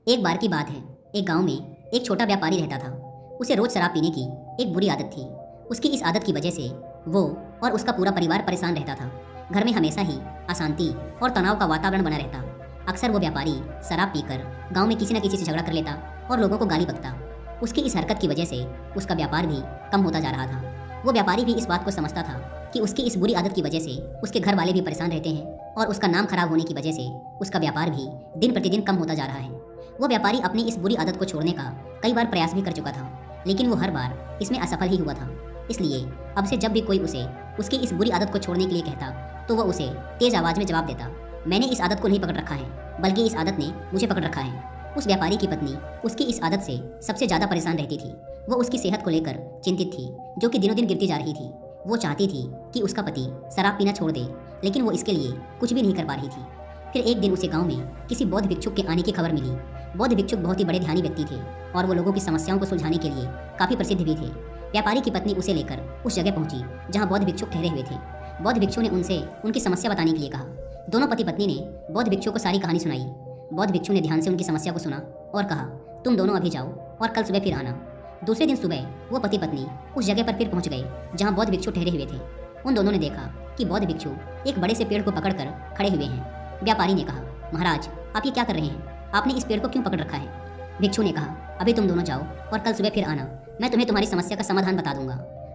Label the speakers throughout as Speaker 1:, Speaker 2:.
Speaker 1: एक बार की बात है। एक गांव में एक छोटा व्यापारी रहता था। उसे रोज शराब पीने की एक बुरी आदत थी। उसकी इस आदत की वजह से वो और उसका पूरा परिवार परेशान रहता था। घर में हमेशा ही अशांति और तनाव का वातावरण बना रहता। अक्सर वो व्यापारी शराब पीकर गांव में किसी न किसी से झगड़ा कर लेता और लोगों को गाली बकता। उसकी इस हरकत की वजह से उसका व्यापार भी कम होता जा रहा था। वो व्यापारी भी इस बात को समझता था कि उसकी इस बुरी आदत की वजह से उसके घर वाले भी परेशान रहते हैं और उसका नाम खराब होने की वजह से उसका व्यापार भी दिन प्रतिदिन कम होता जा रहा है। वो व्यापारी अपनी इस बुरी आदत को छोड़ने का कई बार प्रयास भी कर चुका था, लेकिन वो हर बार इसमें असफल ही हुआ था। इसलिए अब से जब भी कोई उसे उसकी इस बुरी आदत को छोड़ने के लिए कहता तो वह उसे तेज आवाज में जवाब देता, मैंने इस आदत को नहीं पकड़ रखा है, बल्कि इस आदत ने मुझे पकड़ रखा है। उस व्यापारी की पत्नी उसकी इस आदत से सबसे ज्यादा परेशान रहती थी। वो उसकी सेहत को लेकर चिंतित थी, जो कि दिनों दिन गिरती जा रही थी। वो चाहती थी कि उसका पति शराब पीना छोड़ दे, लेकिन वो इसके लिए कुछ भी नहीं कर पा रही थी। फिर एक दिन उसे गांव में किसी बौद्ध भिक्षुक के आने की खबर मिली। बौद्ध भिक्षुक बहुत ही बड़े ध्यानी व्यक्ति थे और वो लोगों की समस्याओं को सुलझाने के लिए काफी प्रसिद्ध भी थे। व्यापारी की पत्नी उसे लेकर उस जगह पहुंची जहां बौद्ध भिक्षुक ठहरे हुए थे। बौद्ध भिक्षु ने उनसे उनकी समस्या बताने के लिए कहा। दोनों पति पत्नी ने बौद्ध भिक्षु को सारी कहानी सुनाई। बौद्ध भिक्षु ने ध्यान से उनकी समस्या को सुना और कहा, तुम दोनों अभी जाओ और कल सुबह फिर आना। दूसरे दिन सुबह वो पति पत्नी उस जगह पर फिर पहुंच गए जहां बौद्ध भिक्षु ठहरे हुए थे। उन दोनों ने देखा कि बौद्ध भिक्षु एक बड़े से पेड़ को पकड़कर खड़े हुए हैं। व्यापारी ने कहा, महाराज आप ये क्या कर रहे हैं, आपने इस पेड़ को क्यों पकड़ रखा है? भिक्षु ने कहा, अभी तुम दोनों जाओ और कल सुबह फिर आना, मैं तुम्हें तुम्हारी समस्या का समाधान बता दूंगा।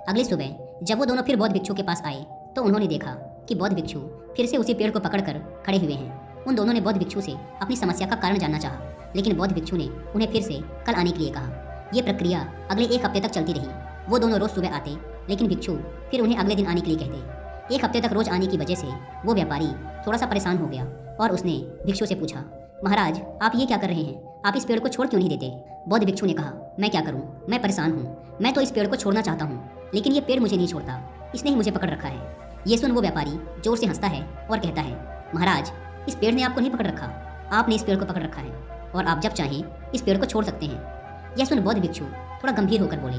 Speaker 1: अगली सुबह जब वो दोनों फिर बौद्ध भिक्षु के पास आए तो उन्होंने देखा कि बौद्ध भिक्षु फिर से उसी पेड़ को पकड़कर खड़े हुए हैं। उन दोनों ने बौद्ध भिक्षु से अपनी समस्या का कारण जानना चाहा, लेकिन बौद्ध भिक्षु ने उन्हें फिर से कल आने के लिए कहा। ये प्रक्रिया अगले एक हफ्ते तक चलती रही। वो दोनों रोज सुबह आते, लेकिन भिक्षु फिर उन्हें अगले दिन आने के लिए कहते। एक हफ्ते तक रोज आने की वजह से वो व्यापारी थोड़ा सा परेशान हो गया और उसने भिक्षु से पूछा, महाराज आप ये क्या कर रहे हैं, आप इस पेड़ को छोड़ क्यों नहीं देते? बौद्ध भिक्षु ने कहा, मैं क्या करूं, मैं परेशान हूं, मैं तो इस पेड़ को छोड़ना चाहता हूं, लेकिन ये पेड़ मुझे नहीं छोड़ता, इसने ही मुझे पकड़ रखा है। ये सुन वो व्यापारी जोर से हंसता है और कहता है, महाराज इस पेड़ ने आपको नहीं पकड़ रखा, आपने इस पेड़ को पकड़ रखा है और आप जब चाहें इस पेड़ को छोड़ सकते हैं। यह सुन बौद्ध भिक्षु थोड़ा गंभीर होकर बोले,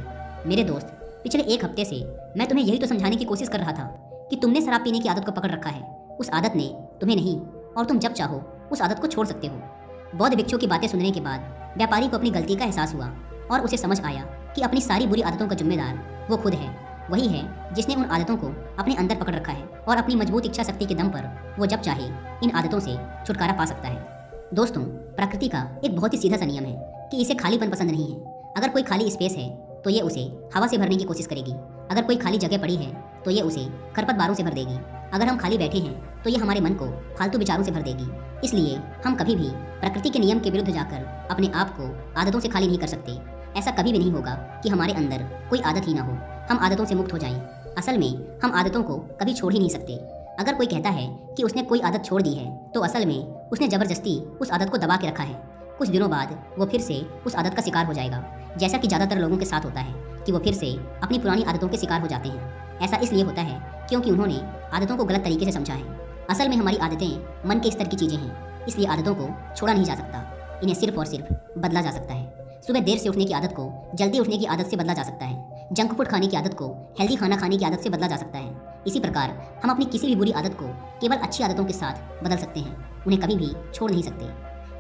Speaker 1: मेरे दोस्त, पिछले एक हफ्ते से मैं तुम्हें यही तो समझाने की कोशिश कर रहा था कि तुमने शराब पीने की आदत को पकड़ रखा है, उस आदत ने तुम्हें नहीं, और तुम जब चाहो उस आदत को छोड़ सकते हो। बौद्ध भिक्षु की बातें सुनने के बाद व्यापारी को अपनी गलती का एहसास हुआ और उसे समझ आया कि अपनी सारी बुरी आदतों का जिम्मेदार वो खुद है। वही है जिसने उन आदतों को अपने अंदर पकड़ रखा है और अपनी मजबूत इच्छा शक्ति के दम पर वो जब चाहे इन आदतों से छुटकारा पा सकता है। दोस्तों, प्रकृति का एक बहुत ही सीधा सा नियम है कि इसे खालीपन पसंद नहीं है। अगर कोई खाली स्पेस है तो ये उसे हवा से भरने की कोशिश करेगी। अगर कोई खाली जगह पड़ी है तो ये उसे खरपतवारों से भर देगी। अगर हम खाली बैठे हैं तो ये हमारे मन को फालतू विचारों से भर देगी। इसलिए हम कभी भी प्रकृति के नियम के विरुद्ध जाकर अपने आप को आदतों से खाली नहीं कर सकते। ऐसा कभी भी नहीं होगा कि हमारे अंदर कोई आदत ही ना हो, हम आदतों से मुक्त हो जाएं। असल में हम आदतों को कभी छोड़ ही नहीं सकते। अगर कोई कहता है कि उसने कोई आदत छोड़ दी है तो असल में उसने जबरदस्ती उस आदत को दबा के रखा है। कुछ दिनों बाद वो फिर से उस आदत का शिकार हो जाएगा, जैसा कि ज़्यादातर लोगों के साथ होता है कि वो फिर से अपनी पुरानी आदतों के शिकार हो जाते हैं। ऐसा इसलिए होता है क्योंकि उन्होंने आदतों को गलत तरीके से समझा है। असल में हमारी आदतें मन के स्तर की चीज़ें हैं, इसलिए आदतों को छोड़ा नहीं जा सकता, इन्हें सिर्फ और सिर्फ बदला जा सकता है। सुबह देर से उठने की आदत को जल्दी उठने की आदत से बदला जा सकता है। जंक फूड खाने की आदत को हेल्दी खाना खाने की आदत से बदला जा सकता है। इसी प्रकार हम अपनी किसी भी बुरी आदत को केवल अच्छी आदतों के साथ बदल सकते हैं, उन्हें कभी भी छोड़ नहीं सकते।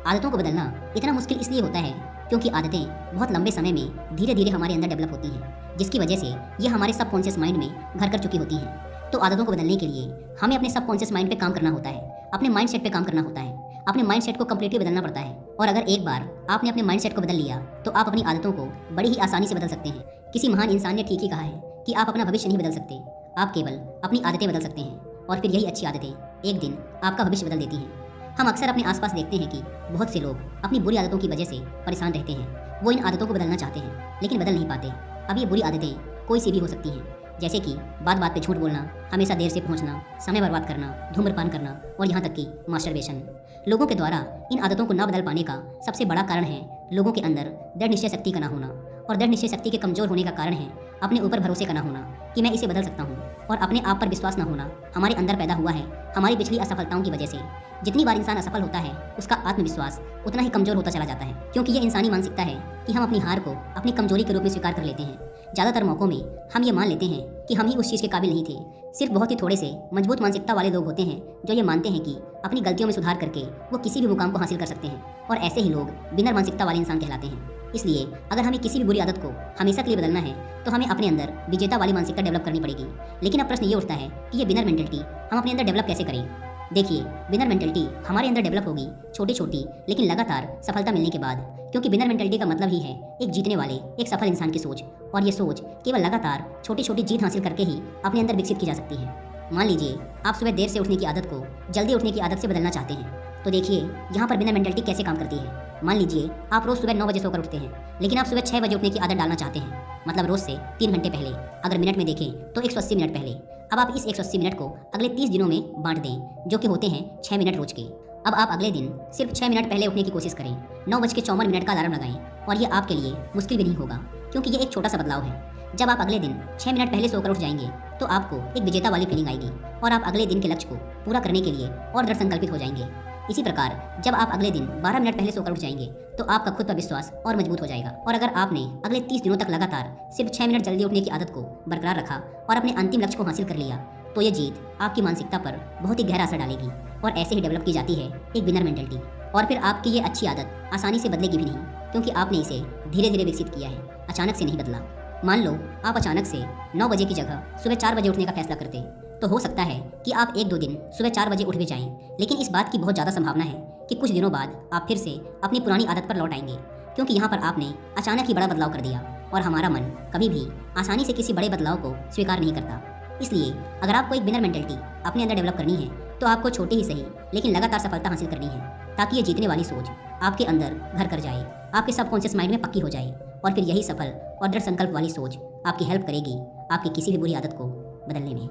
Speaker 1: आदतों को बदलना इतना मुश्किल इसलिए होता है क्योंकि आदतें बहुत लंबे समय में धीरे धीरे हमारे अंदर डेवलप होती हैं, जिसकी वजह से ये हमारे सबकॉन्शियस माइंड में घर कर चुकी होती हैं। तो आदतों को बदलने के लिए हमें अपने सबकॉन्शियस माइंड पे काम करना होता है, अपने माइंड सेट पे काम करना होता है, अपने माइंड सेट को कम्प्लीटली बदलना पड़ता है। और अगर एक बार आपने अपने माइंड सेट को बदल लिया तो आप अपनी आदतों को बड़ी ही आसानी से बदल सकते हैं। किसी महान इंसान ने ठीक ही कहा है कि आप अपना भविष्य नहीं बदल सकते, आप केवल अपनी आदतें बदल सकते हैं, और फिर यही अच्छी आदतें एक दिन आपका भविष्य बदल देती हैं। हम अक्सर अपने आसपास देखते हैं कि बहुत से लोग अपनी बुरी आदतों की वजह से परेशान रहते हैं। वो इन आदतों को बदलना चाहते हैं लेकिन बदल नहीं पाते। अब ये बुरी आदतें कोई सी भी हो सकती हैं, जैसे कि बात बात पे झूठ बोलना, हमेशा देर से पहुंचना, समय बर्बाद करना, धूम्रपान करना और यहाँ तक कि मास्टरबेशन। लोगों के द्वारा इन आदतों को ना बदल पाने का सबसे बड़ा कारण है लोगों के अंदर दृढ़ निश्चय शक्ति का ना होना, और दृढ़ निश्चय शक्ति के कमजोर होने का कारण है अपने ऊपर भरोसे का ना होना कि मैं इसे बदल सकता हूँ। और अपने आप पर विश्वास न होना हमारे अंदर पैदा हुआ है हमारी पिछली असफलताओं की वजह से। जितनी बार इंसान असफल होता है उसका आत्मविश्वास उतना ही कमजोर होता चला जाता है, क्योंकि ये इंसानी मानसिकता है कि हम अपनी हार को अपनी कमजोरी के रूप में स्वीकार कर लेते हैं। ज़्यादातर मौक़ों में हम ये मान लेते हैं कि हम ही उस चीज़ के काबिल नहीं थे। सिर्फ बहुत ही थोड़े से मजबूत मानसिकता वाले लोग होते हैं जो ये मानते हैं कि अपनी गलतियों में सुधार करके वो किसी भी मुकाम को हासिल कर सकते हैं, और ऐसे ही लोग बिनर मानसिकता वाले इंसान कहलाते हैं। इसलिए अगर हमें किसी भी बुरी आदत को हमेशा के लिए बदलना है तो हमें अपने अंदर विजेता वाली मानसिकता डेवलप करनी पड़ेगी। लेकिन अब प्रश्न ये उठता है कि ये बिनर मेंटलिटी हम अपने अंदर डेवलप कैसे करें। देखिए, बिनर मेंटलिटी हमारे अंदर डेवलप होगी छोटी छोटी लेकिन लगातार सफलता मिलने के बाद, क्योंकि बिनर मेंटलिटी का मतलब ही है एक जीतने वाले एक सफल इंसान की सोच, और ये सोच केवल लगातार छोटी छोटी जीत हासिल करके ही अपने अंदर विकसित की जा सकती है। मान लीजिए आप सुबह देर से उठने की आदत को जल्दी उठने की आदत से बदलना चाहते हैं, तो देखिए यहाँ पर बिनर मेंटलिटी कैसे काम करती है। मान लीजिए आप रोज सुबह 9 बजे सोकर उठते हैं, लेकिन आप सुबह 6 बजे उठने की आदत डालना चाहते हैं, मतलब रोज से 3 घंटे पहले। अगर मिनट में देखें तो 180 मिनट पहले। अब आप इस 180 मिनट को अगले 30 दिनों में बांट दें, जो कि होते हैं 6 मिनट रोज के। अब आप अगले दिन सिर्फ 6 मिनट पहले उठने की कोशिश करें, 9:54 का अलार्म लगाएं, और ये आपके लिए मुश्किल भी नहीं होगा, क्योंकि ये एक छोटा सा बदलाव है। जब आप अगले दिन 6 मिनट पहले सोकर उठ जाएंगे तो आपको एक विजेता वाली फीलिंग आएगी, और आप अगले दिन के लक्ष्य को पूरा करने के लिए और दृढ़ संकल्पित हो जाएंगे। इसी प्रकार जब आप अगले दिन 12 मिनट पहले सोकर उठ जाएंगे तो आपका खुद पर विश्वास और मजबूत हो जाएगा। और अगर आपने अगले 30 दिनों तक लगातार सिर्फ 6 मिनट जल्दी उठने की आदत को बरकरार रखा और अपने अंतिम लक्ष्य को हासिल कर लिया, तो ये जीत आपकी मानसिकता पर बहुत ही गहरा असर डालेगी, और ऐसे ही डेवलप की जाती है एक बिनर मेंटलिटी। और फिर आपकी ये अच्छी आदत आसानी से बदलेगी भी नहीं, क्योंकि आपने इसे धीरे धीरे विकसित किया है, अचानक से नहीं बदला। मान लो आप अचानक से 9 बजे की जगह सुबह 4 बजे उठने का फैसला करते, तो हो सकता है कि आप 1-2 दिन सुबह 4 बजे उठ भी जाएं, लेकिन इस बात की बहुत ज़्यादा संभावना है कि कुछ दिनों बाद आप फिर से अपनी पुरानी आदत पर लौट आएंगे, क्योंकि यहाँ पर आपने अचानक ही बड़ा बदलाव कर दिया, और हमारा मन कभी भी आसानी से किसी बड़े बदलाव को स्वीकार नहीं करता। इसलिए अगर आपको एक बिनर मेंटलिटी अपने अंदर डेवलप करनी है तो आपको छोटी ही सही लेकिन लगातार सफलता हासिल करनी है, ताकि ये जीतने वाली सोच आपके अंदर घर कर जाए, आपके सबकॉन्शियस माइंड में पक्की हो जाए, और फिर यही सफल और दृढ़ संकल्प वाली सोच आपकी हेल्प करेगी आपकी किसी भी बुरी आदत को बदलने में।